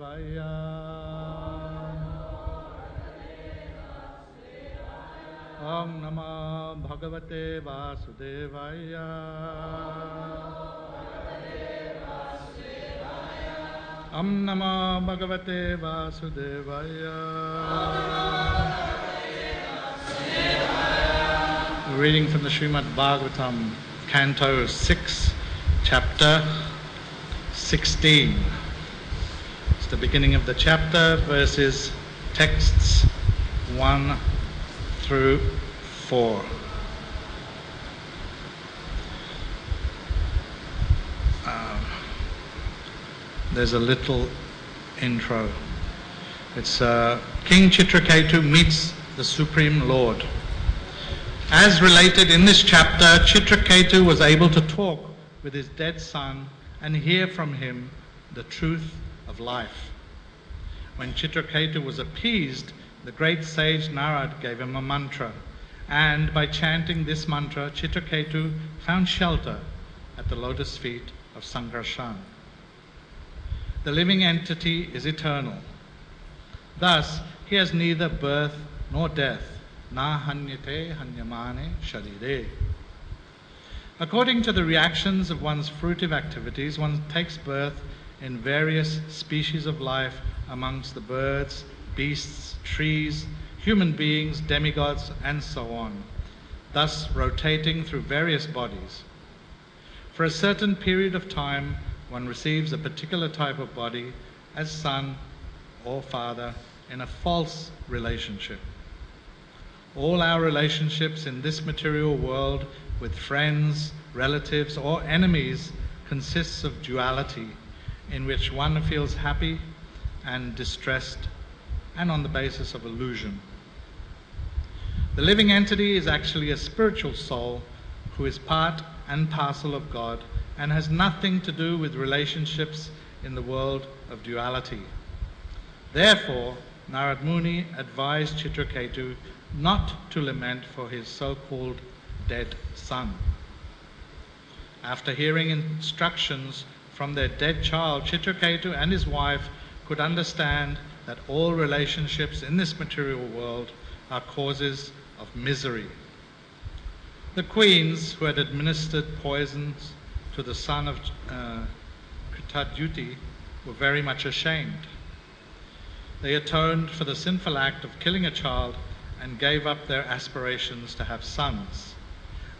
Vasudevaya. Om Namah Bhagavate Vasudevaya. Om Namah Bhagavate Vasudevaya. We're reading from the Srimad Bhagavatam, Canto 6, Chapter 16. It's the beginning of the chapter, verses, texts 1 through 4. There's a little intro. It's King Chitraketu meets the Supreme Lord. As related in this chapter, Chitraketu was able to talk with his dead son and hear from him the truth of life. When Chitraketu was appeased, the great sage Narad gave him a mantra, and by chanting this mantra, Chitraketu found shelter at the lotus feet of Sankarshan. The living entity is eternal. Thus, he has neither birth nor death. Na hanyate hanyamane sharire. According to the reactions of one's fruitive activities, one takes birth in various species of life amongst the birds, beasts, trees, human beings, demigods, and so on, thus rotating through various bodies. For a certain period of time, one receives a particular type of body as son or father in a false relationship. All our relationships in this material world with friends, relatives, or enemies consists of duality, in which one feels happy and distressed, and on the basis of illusion. The living entity is actually a spiritual soul who is part and parcel of God and has nothing to do with relationships in the world of duality. Therefore, Narad Muni advised Chitraketu not to lament for his so-called dead son. After hearing instructions from their dead child, Chitraketu and his wife could understand that all relationships in this material world are causes of misery. The queens who had administered poisons to the son of Kritadyuti were very much ashamed. They atoned for the sinful act of killing a child and gave up their aspirations to have sons.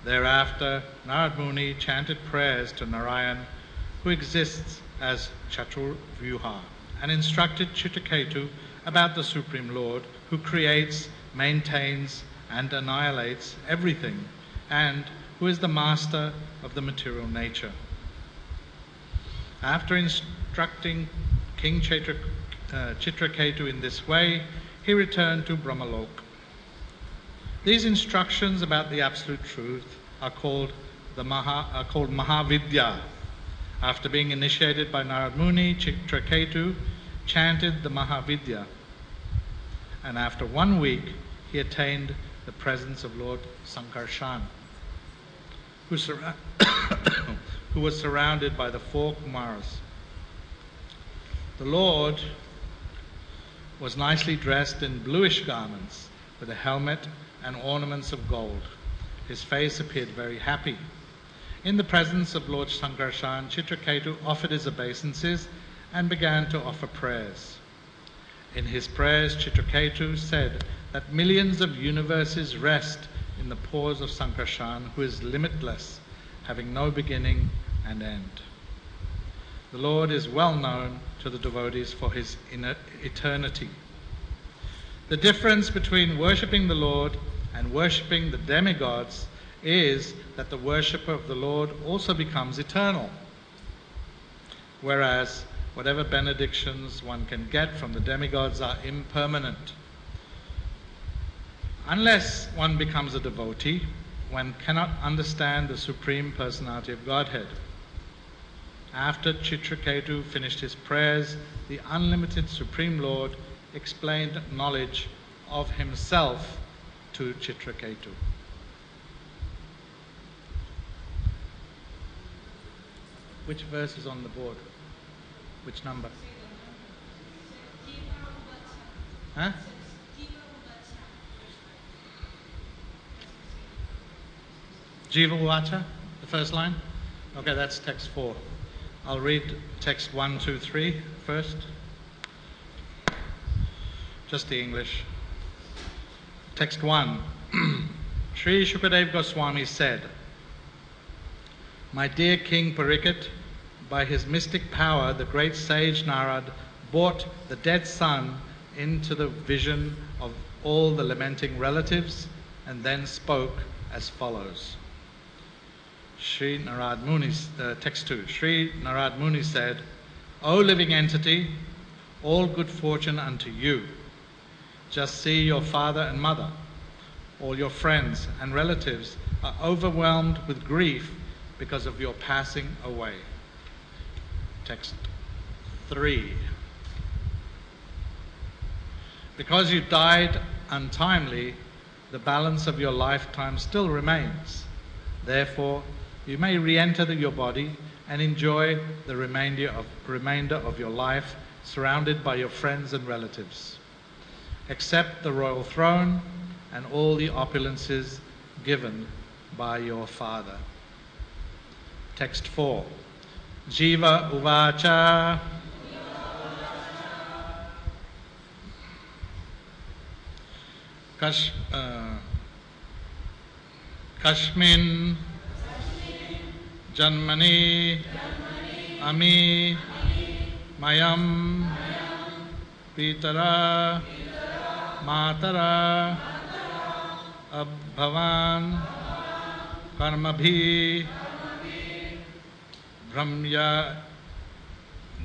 Thereafter, Narad Muni chanted prayers to Narayan, who exists as Chaturvyuha, and instructed Chitraketu about the Supreme Lord, who creates, maintains, and annihilates everything, and who is the master of the material nature. After instructing King Chitraketu in this way, he returned to Brahmalok. These instructions about the absolute truth are called Mahavidya. After being initiated by Narad Muni, Chitraketu chanted the Mahavidya, and after 1 week he attained the presence of Lord Sankarshan, who was surrounded by the 4 Kumaras. The Lord was nicely dressed in bluish garments with a helmet and ornaments of gold. His face appeared very happy. In the presence of Lord Sankarshan, Chitraketu offered his obeisances and began to offer prayers. In his prayers, Chitraketu said that millions of universes rest in the paws of Sankarshan, who is limitless, having no beginning and end. The Lord is well known to the devotees for his eternity. The difference between worshipping the Lord and worshipping the demigods is that the worshipper of the Lord also becomes eternal, whereas whatever benedictions one can get from the demigods are impermanent. Unless one becomes a devotee, one cannot understand the Supreme Personality of Godhead. After Chitraketu finished his prayers, the unlimited Supreme Lord explained knowledge of himself to Chitraketu. Which verse is on the board? Which number? Huh? Jiva Uvacha, the first line? Okay, that's text 4. I'll read text 1, 2, 3 first. Just the English. Text 1. Sri Shukadev Goswami said, "My dear King Parikshit, by his mystic power, the great sage Narad brought the dead son into the vision of all the lamenting relatives and then spoke as follows." Sri Narad Muni, text 2. Sri Narad Muni said, "O living entity, all good fortune unto you. Just see your father and mother. All your friends and relatives are overwhelmed with grief because of your passing away." Text 3. Because you died untimely, the balance of your lifetime still remains. Therefore, you may re-enter your body and enjoy the remainder of your life surrounded by your friends and relatives. Accept the royal throne and all the opulences given by your father. Text 4. Jiva Uvacha. Kashmin Janmani Ami Mayam Pitara Matara Abhavan Karmabhi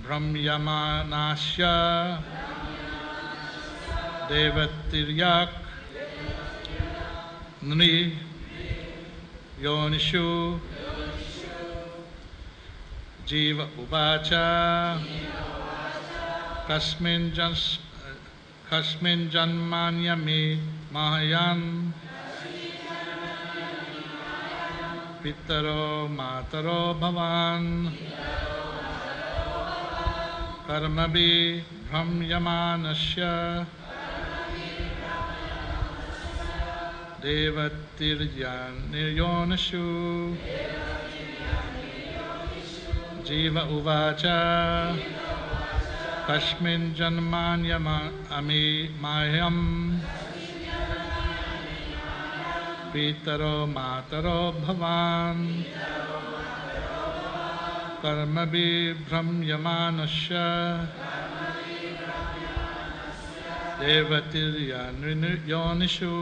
Brahmyamanasya Devatiryak Nri Yonishu Jiva Uvacha Kasmin Janmanyami Mahayam Pitaro Mataro Bhavan Karmabi Brahmyamanasya Devatiryaniryonishu Jiva Uvacha Kashmin Janmanyami Mayam Pitaro Mataro Bhavan Karmabi Brahmyamanasya Devatiryaniryonishu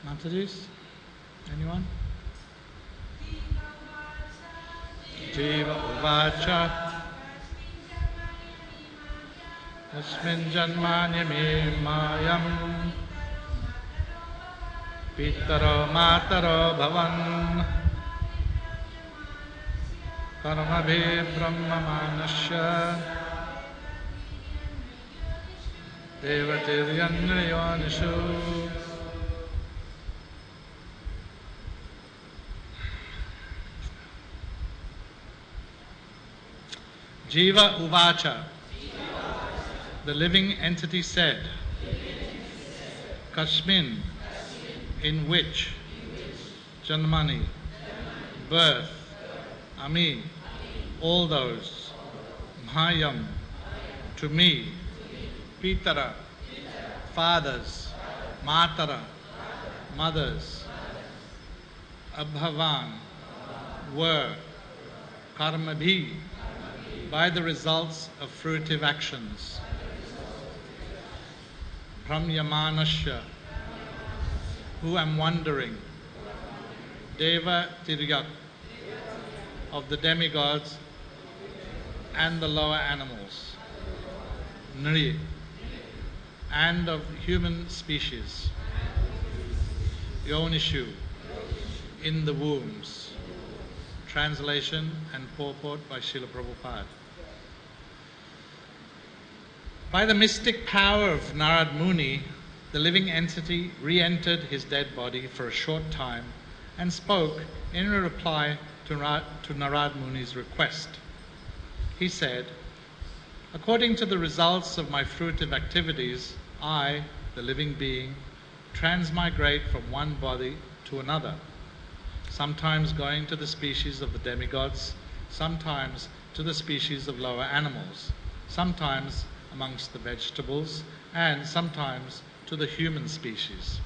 Mataji's? Anyone? Jiva Uvacha Asmin Janmanyami Mayam Pitaro Mataro Bhavan Karmabhi Brahmamanasya Devatiryaniryonishu. Jiva Uvacha. The living entity said, Kashmin, in which, Janmani, birth, Ami, all those, Bhayam, to me, Pitara, fathers, Matara, mothers, Abhavan, were, Karmabhi, by the results of fruitive actions, Brahmyamanasya, who am wondering, Deva Tiryak, of the demigods and the lower animals, Nri, and of human species, Yonishu, in the wombs. Translation and purport by Srila Prabhupada. By the mystic power of Narad Muni, the living entity re-entered his dead body for a short time and spoke in reply to Narad Muni's request. He said, according to the results of my fruitive activities, I, the living being, transmigrate from one body to another, sometimes going to the species of the demigods, sometimes to the species of lower animals, sometimes amongst the vegetables, and sometimes to the human species.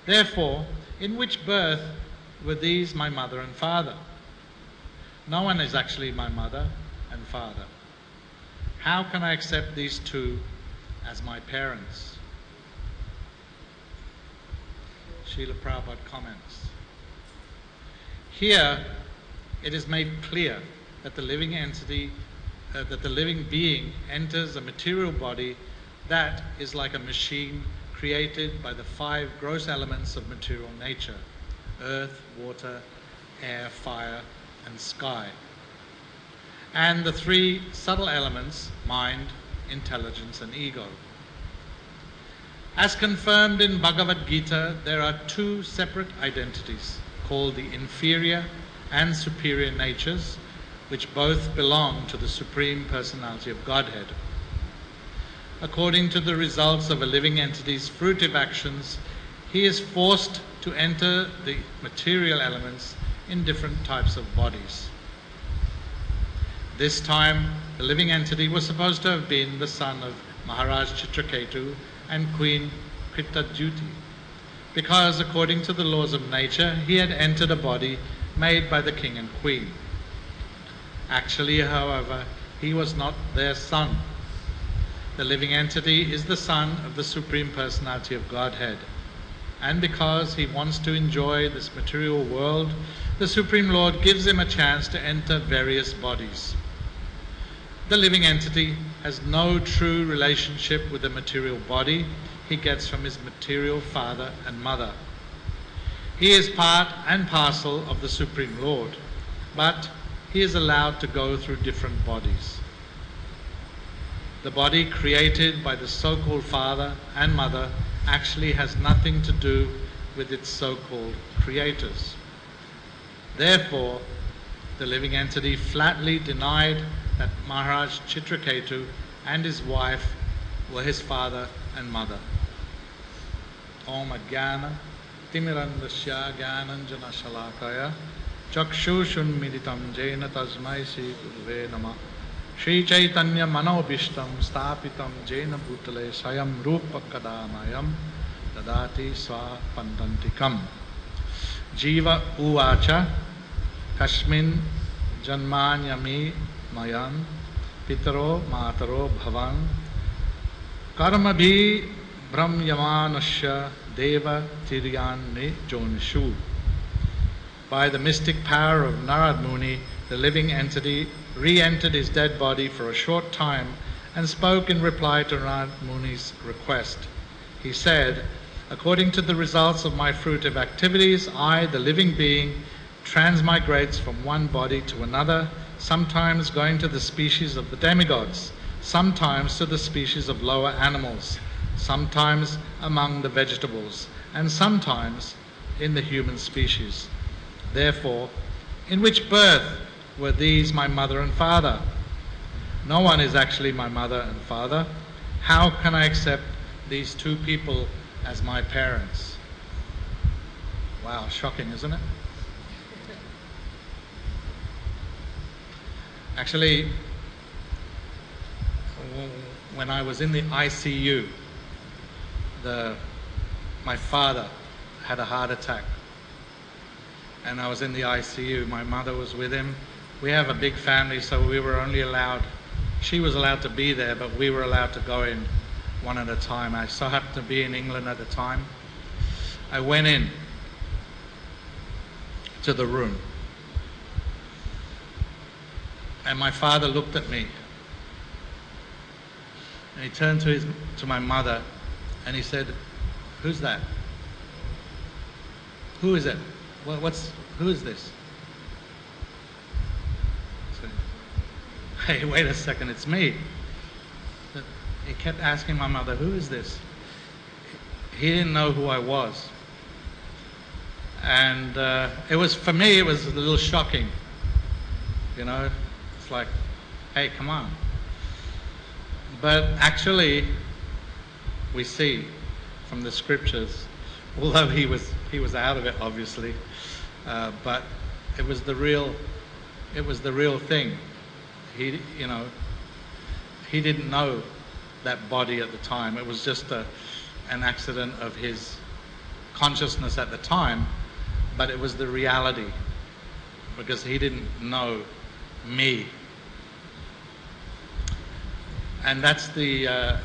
Therefore, in which birth were these my mother and father? No one is actually my mother and father. How can I accept these two as my parents? Srila Prabhupada comments. Here, it is made clear that the living entity, that the living being enters a material body that is like a machine created by the 5 gross elements of material nature: earth, water, air, fire, and sky, and the 3 subtle elements: mind, intelligence, and ego. As confirmed in Bhagavad Gita, there are 2 separate identities called the inferior and superior natures, which both belong to the Supreme Personality of Godhead. According to the results of a living entity's fruitive actions, he is forced to enter the material elements in different types of bodies. This time, the living entity was supposed to have been the son of Maharaj Chitraketu and Queen Kritajuti, because according to the laws of nature, he had entered a body made by the king and queen. Actually, however, he was not their son. The living entity is the son of the Supreme Personality of Godhead, and because he wants to enjoy this material world, the Supreme Lord gives him a chance to enter various bodies. The living entity has no true relationship with the material body he gets from his material father and mother. He is part and parcel of the Supreme Lord, but he is allowed to go through different bodies. The body created by the so-called father and mother actually has nothing to do with its so-called creators. Therefore, the living entity flatly denied that Maharaj Chitraketu and his wife were his father and mother. Om Ajnana Timirandasya Jnananjana Shalakaya Chakshushun Miditam Jena Tasmai Sri Guruve Namah Shri Chaitanya Manobishtam Stapitam Jena Bhutale Sayam Rupa Kadamayam Dadati Swa Pandantikam. Jiva Uvacha Kashmin Janmanyami Mayan Pitaro Mataro Bhavan Karmabhi Brahmyamanasya Deva Tiryan Jonishu. By the mystic power of Narad Muni, the living entity re-entered his dead body for a short time and spoke in reply to Narad Muni's request. He said, according to the results of my fruitive activities, I, the living being, transmigrates from one body to another, sometimes going to the species of the demigods, sometimes to the species of lower animals, sometimes among the vegetables, and sometimes in the human species. Therefore, in which birth were these my mother and father? No one is actually my mother and father. How can I accept these two people as my parents? Wow, shocking, isn't it? Actually, when I was in the ICU, my father had a heart attack. And I was in the ICU. My mother was with him. We have a big family, so we were only allowed, she was allowed to be there, but we were allowed to go in one at a time. I so happened to be in England at the time. I went in to the room. And my father looked at me. And he turned to my mother and he said, "Who's that? Who is it? Who is this?" I said, "Hey, wait a second, it's me." He kept asking my mother, "Who is this?" He didn't know who I was. And for me, it was a little shocking. You know, it's like, hey, come on. But actually, we see from the scriptures, although he was out of it, obviously, but it was the real thing. He didn't know that body at the time. It was just an accident of his consciousness at the time, but it was the reality, because he didn't know me. And that's the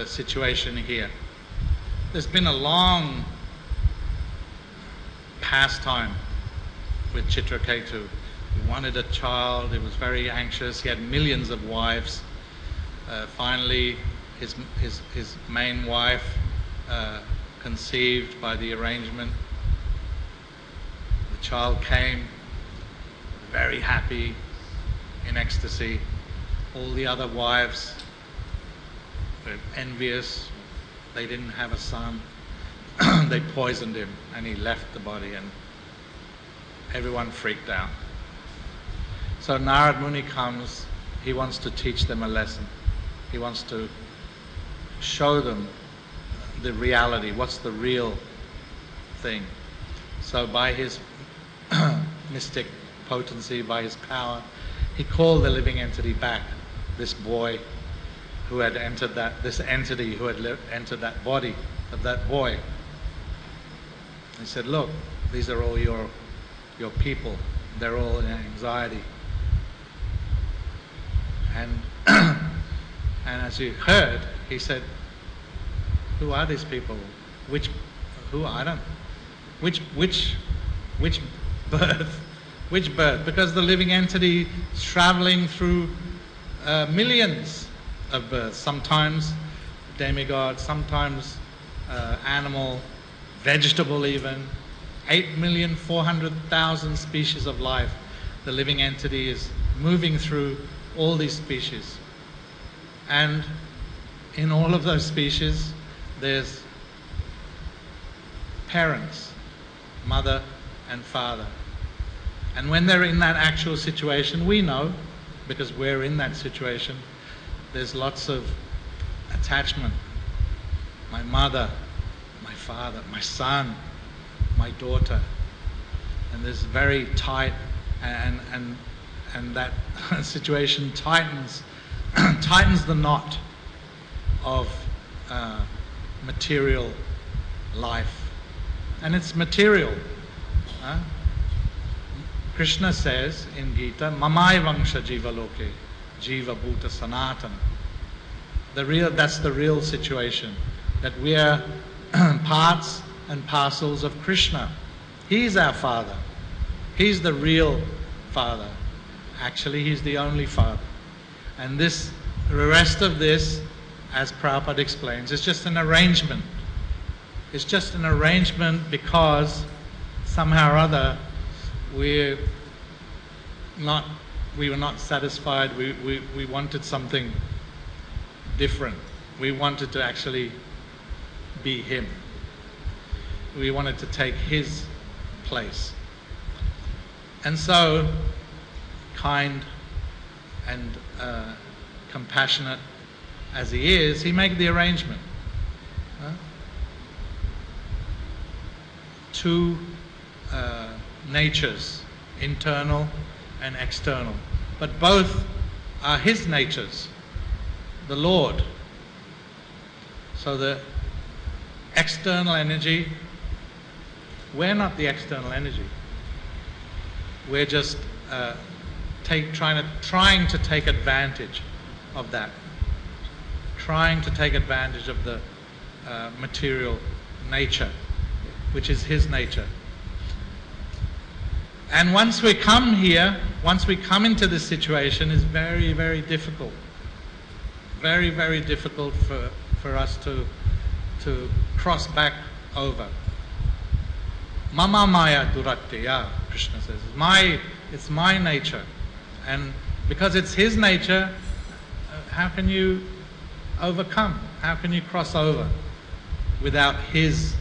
situation here. There's been a long pastime with Chitraketu. He wanted a child. He was very anxious. He had millions of wives. Finally, his main wife conceived by the arrangement. The child came, very happy, in ecstasy. All the other wives were envious. They didn't have a son. They poisoned him and he left the body, and everyone freaked out. So Narad Muni comes. He wants to teach them a lesson. He wants to show them the reality, what's the real thing. So by his mystic potency, by his power, he called the living entity back, this boy who had entered this entity who had entered that body of that boy. He said, "Look, these are all your people. They're all in anxiety." And and as you heard, he said, "Who are these people? Who are them? Which birth? Which birth?" Because the living entity is traveling through millions of births. Sometimes demigod, sometimes animal, vegetable even. 8,400,000 species of life. The living entity is moving through all these species. And in all of those species, there's parents, mother and father. And when they're in that actual situation, we know, because we're in that situation, there's lots of attachment. My mother, my father, my son, my daughter. And there's very tight, and that situation tightens the knot of material life. And it's material. Krishna says in Gita, "Mamai vangsha jiva loke, jiva bhuta sanatana." That's the real situation, that we are parts and parcels of Krishna. He's our father. He's the real father. Actually, he's the only father. And the rest of this, as Prabhupada explains, is just an arrangement. It's just an arrangement because somehow or other we were not satisfied. We wanted something different. We wanted to actually be him. We wanted to take his place. And so, kind and compassionate as He is, He made the arrangement. Two natures, internal and external, but both are His natures, the Lord. So the external energy, we're not the external energy. We're just trying to take advantage of that, trying to take advantage of the material nature, which is His nature. And once we come here, once we come into this situation, it's very, very difficult. Very, very difficult for us to cross back over. Mama Maya Duratya, Krishna says. It's my nature. And because it's His nature, how can you overcome? How can you cross over without His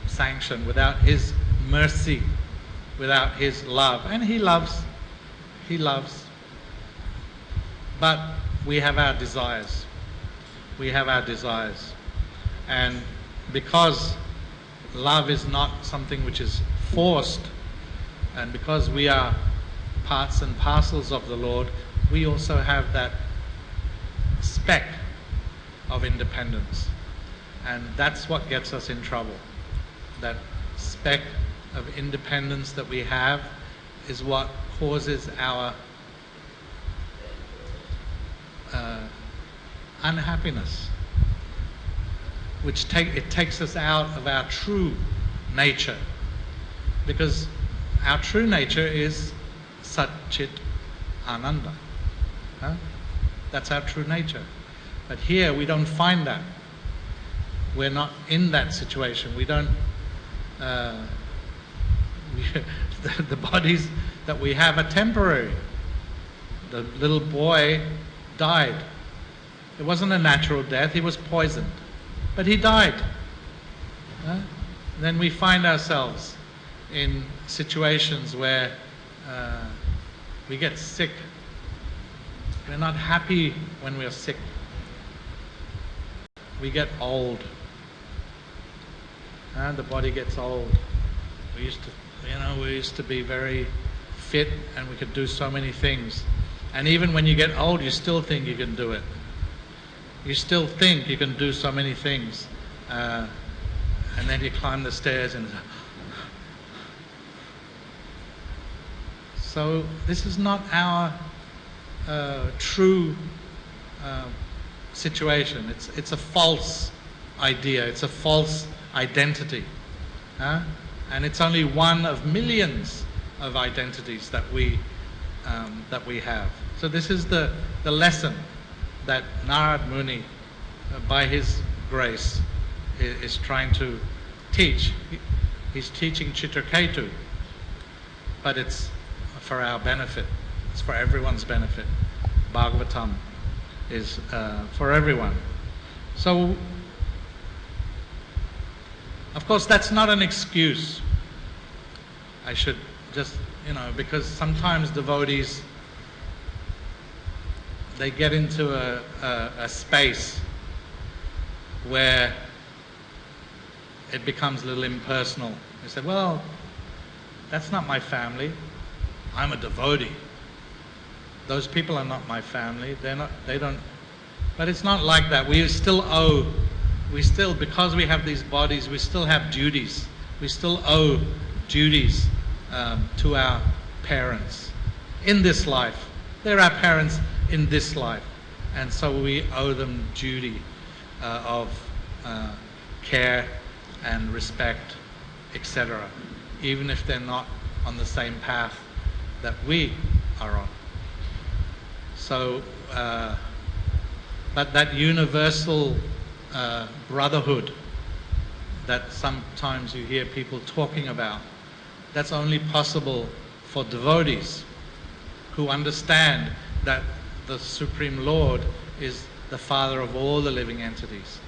sanction, without His mercy, without His love? And He loves. But we have our desires. We have our desires. And because love is not something which is forced, and because we are parts and parcels of the Lord, we also have that speck of independence. And that's what gets us in trouble. That speck of independence that we have is what causes our unhappiness, which takes us out of our true nature, because our true nature is Sat Chit Ananda. That's our true nature. But here we don't find that. We're not in that situation. We don't. The bodies that we have are temporary. The little boy died. It wasn't a natural death. He was poisoned, but he died. Then we find ourselves in situations where we get sick. We're not happy when we're sick. We get old. The body gets old. We used to be very fit and we could do so many things. And even when you get old, you still think you can do it. You still think you can do so many things. And then you climb the stairs and... So this is not our true situation. It's a false idea. It's a false identity. And it's only one of millions of identities that we have. So this is the lesson that Narad Muni, by his grace, is trying to teach. He's teaching Chitraketu, but it's for our benefit. It's for everyone's benefit. Bhagavatam is for everyone. So, of course, that's not an excuse. I should just, because sometimes devotees, they get into a space where it becomes a little impersonal. They say, well, that's not my family. I'm a devotee. Those people are not my family. They don't. But it's not like that. We still owe, because we have these bodies, we still have duties. We still owe duties to our parents in this life. They're our parents in this life. And so we owe them duty of care and respect, etc., even if they're not on the same path that we are on. So, but that universal brotherhood that sometimes you hear people talking about, that's only possible for devotees who understand that the Supreme Lord is the Father of all the living entities.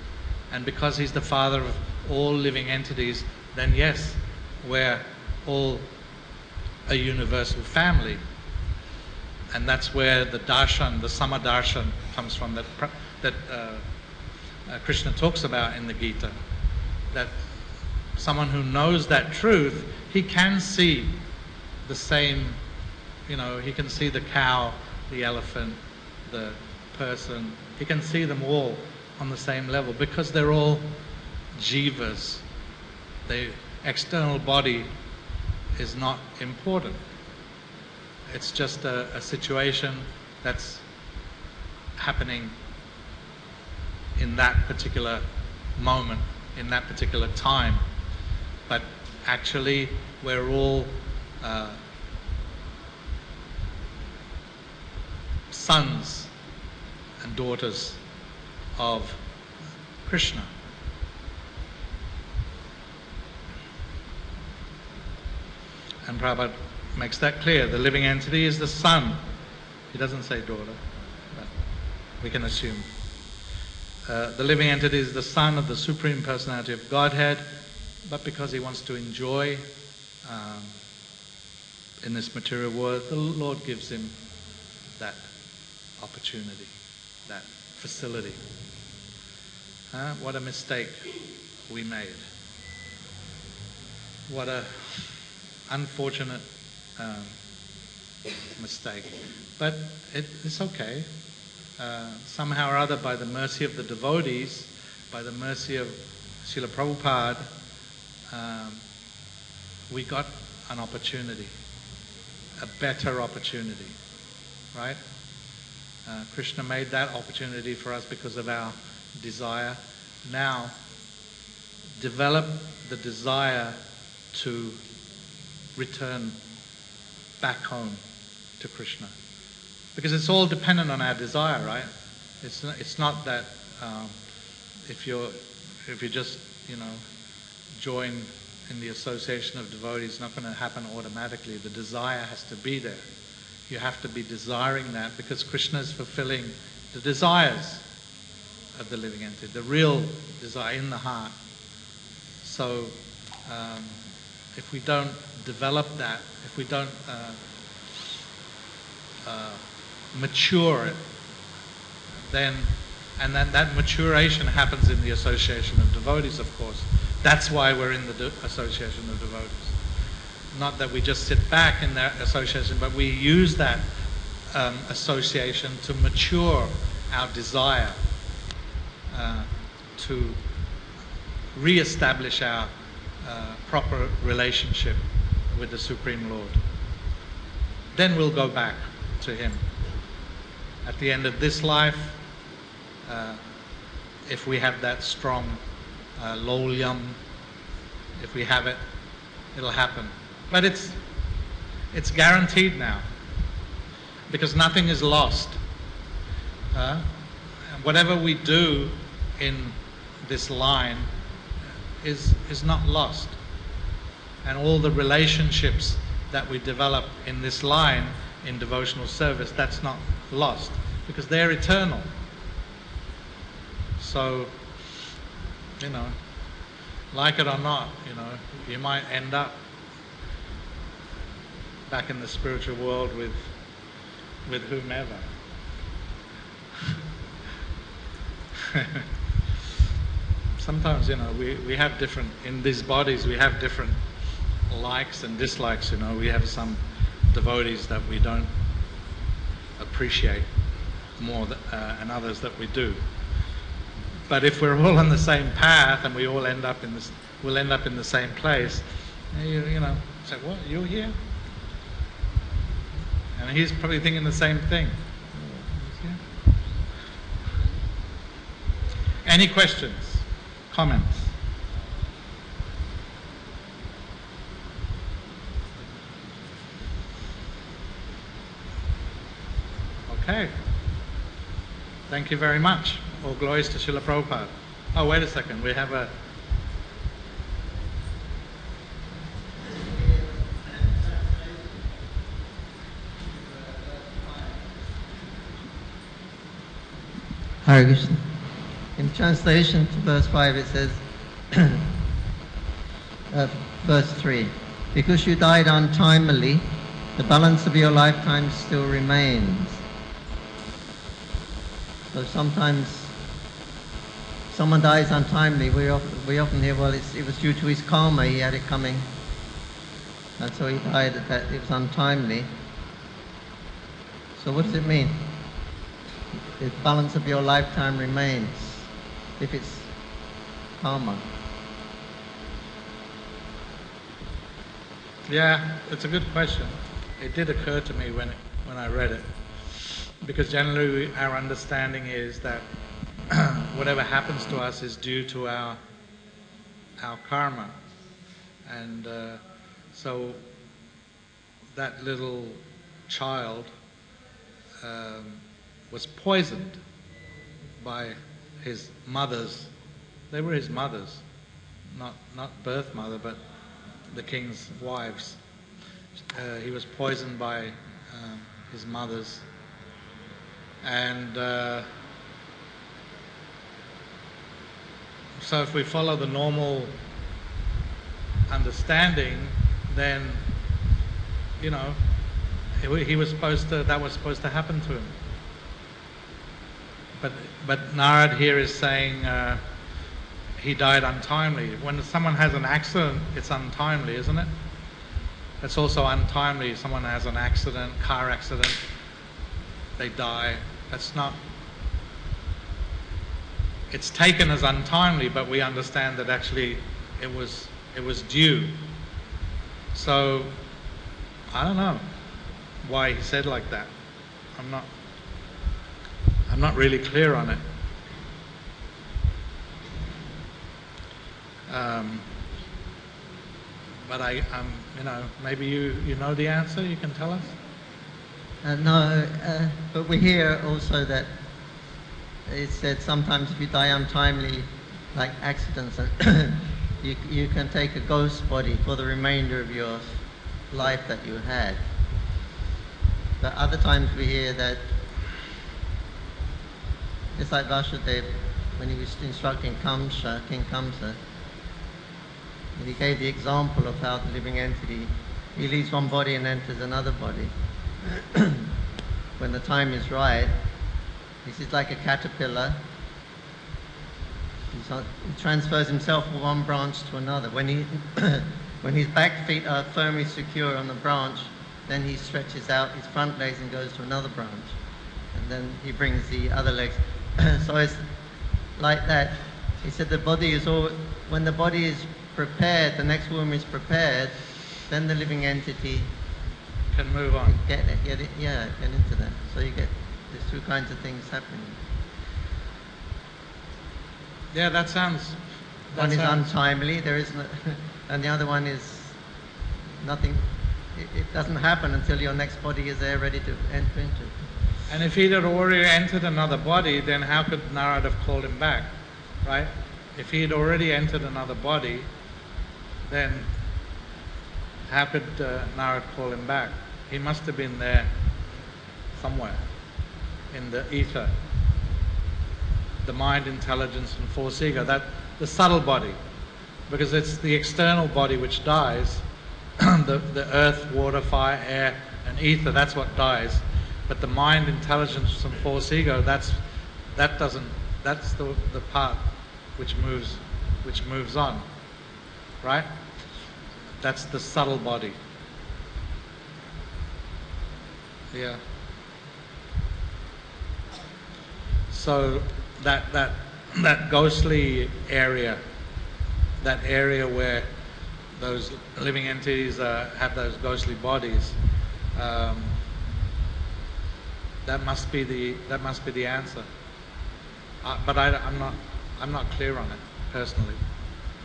And because He's the Father of all living entities, then yes, we're all a universal family. And that's where the darshan, the sama darshan, comes from, that Krishna talks about in the Gita. That someone who knows that truth, he can see the same, he can see the cow, the elephant, the person, he can see them all on the same level, because they're all jivas. The external body is not important. It's just a situation that's happening in that particular moment, in that particular time. But actually, we're all sons and daughters of Krishna. And Prabhupada makes that clear. The living entity is the son. He doesn't say daughter, but we can assume. The living entity is the son of the Supreme Personality of Godhead, but because he wants to enjoy in this material world, the Lord gives him that opportunity, that facility. What a mistake we made. What a unfortunate mistake. But it's okay. Somehow or other, by the mercy of the devotees, by the mercy of Srila Prabhupada, we got an opportunity, a better opportunity, right? Krishna made that opportunity for us because of our desire. Now, develop the desire to return back home to Krishna. Because it's all dependent on our desire, right? It's not that if you just join in the association of devotees, it's not going to happen automatically. The desire has to be there. You have to be desiring that, because Krishna is fulfilling the desires of the living entity, the real desire in the heart. So if we don't develop that, if we don't mature it, then that maturation happens in the association of devotees, of course. That's why we're in the association of devotees. Not that we just sit back in that association, but we use that association to mature our desire, to re-establish our proper relationship with the Supreme Lord. Then we'll go back to Him. At the end of this life, if we have that strong lolyam, if we have it, it'll happen. But it's guaranteed now, because nothing is lost. Whatever we do in this line is not lost. And all the relationships that we develop in this line in devotional service, that's not lost, because they're eternal. So, like it or not, you might end up back in the spiritual world with whomever. Sometimes, we have different, in these bodies, we have different likes and dislikes. We have some devotees that we don't appreciate more and others that we do. But if we're all on the same path and we all end up in we'll end up in the same place. Say, what? You're here? And he's probably thinking the same thing. Any questions? Comments? Okay. Thank you very much. All glories to Srila Prabhupada. Oh, wait a second. We have a... Hare Krishna. In translation to verse 5 it says, verse 3, because you died untimely, the balance of your lifetime still remains. So sometimes someone dies untimely, we often hear, well, it was due to his karma, he had it coming, and so he died, that it was untimely. So what does it mean? The balance of your lifetime remains, if it's karma. Yeah, it's a good question. It did occur to me when I read it, because generally our understanding is that whatever happens to us is due to our karma, and so that little child was poisoned by his mothers. They were his mothers, not birth mother, but the king's wives. He was poisoned by his mothers, and so if we follow the normal understanding, then he was supposed to. That was supposed to happen to him. But Narad here is saying he died untimely. When someone has an accident, it's untimely, isn't it? It's also untimely. If someone has an accident, car accident, they die. That's not. It's taken as untimely, but we understand that actually it was due. So I don't know why he said like that. I'm not really clear on it. But maybe you know the answer. You can tell us. No, but we hear also that it said sometimes if you die untimely, like accidents, you can take a ghost body for the remainder of your life that you had. But other times we hear that, just like Vasudeva, when he was instructing King Kamsa, and he gave the example of how the living entity, he leaves one body and enters another body. When the time is right, this is like a caterpillar. He transfers himself from one branch to another. When his back feet are firmly secure on the branch, then he stretches out his front legs and goes to another branch. And then he brings the other legs. So it's like that. He said the body is all, when the body is prepared, the next womb is prepared, then the living entity can move on. Get into that. So you get these two kinds of things happening. Yeah, that sounds. One is untimely, there is no, and the other one is nothing. It doesn't happen until your next body is there ready to enter into. And if he had already entered another body, then how could Narad have called him back, right? If he had already entered another body, then how could Narad call him back? He must have been there somewhere in the ether, the mind, intelligence, and force ego, that the subtle body, because it's the external body which dies. the earth, water, fire, air, and ether, that's what dies. But the mind, intelligence, and force ego, that's the part which moves on, right? That's the subtle body. Yeah. So that ghostly area, that area where those living entities have those ghostly bodies, that must be the answer. But I'm not clear on it personally.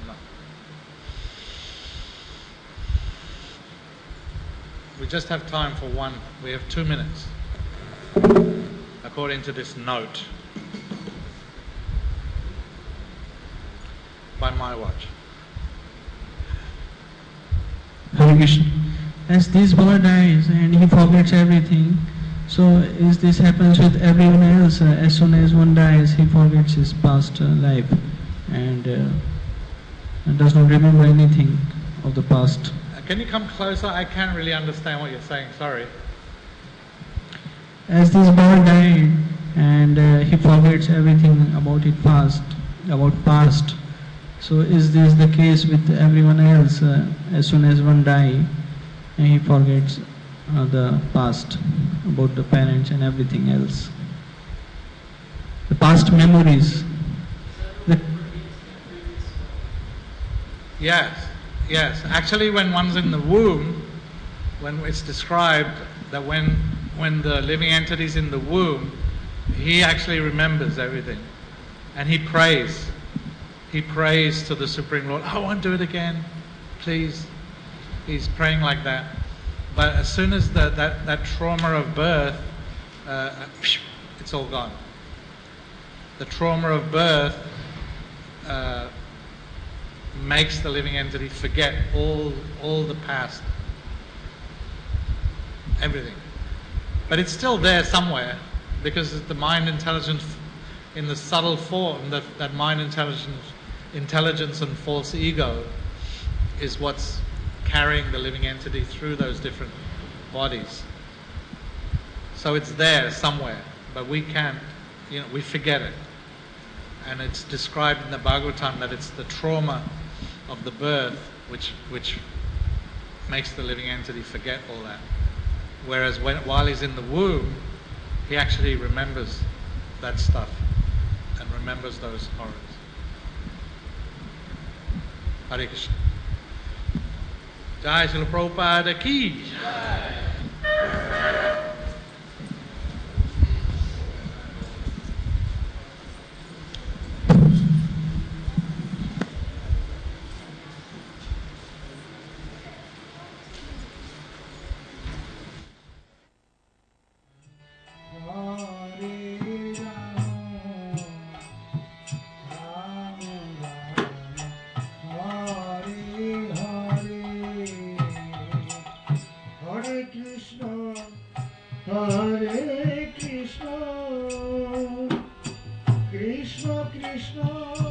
I'm not. We just have time for one. We have 2 minutes, according to this note by my watch. Hare Krishna. As this boy dies and he forgets everything, so is this happens with everyone else? As soon as one dies, he forgets his past life and does not remember anything of the past. Can you come closer? I can't really understand what you're saying. Sorry. As this boy died and he forgets everything about past. So is this the case with everyone else? As soon as one die, he forgets the past, about the parents and everything else. The past memories. Yes. Actually, when one's in the womb, when it's described that when the living entity's in the womb, he actually remembers everything. And he prays. He prays to the Supreme Lord, I won't do it again, please. He's praying like that. But as soon as that trauma of birth, it's all gone. The trauma of birth makes the living entity forget all the past, everything. But it's still there somewhere, because the mind intelligence in the subtle form, that mind intelligence and false ego is what's carrying the living entity through those different bodies. So it's there somewhere, but we can't, we forget it. And it's described in the Bhagavatam that it's the trauma of the birth which makes the living entity forget all that. Whereas while he's in the womb, he actually remembers that stuff and remembers those horrors. Hare Krishna. Jai Srila Prabhupada ki. Krishna Krishna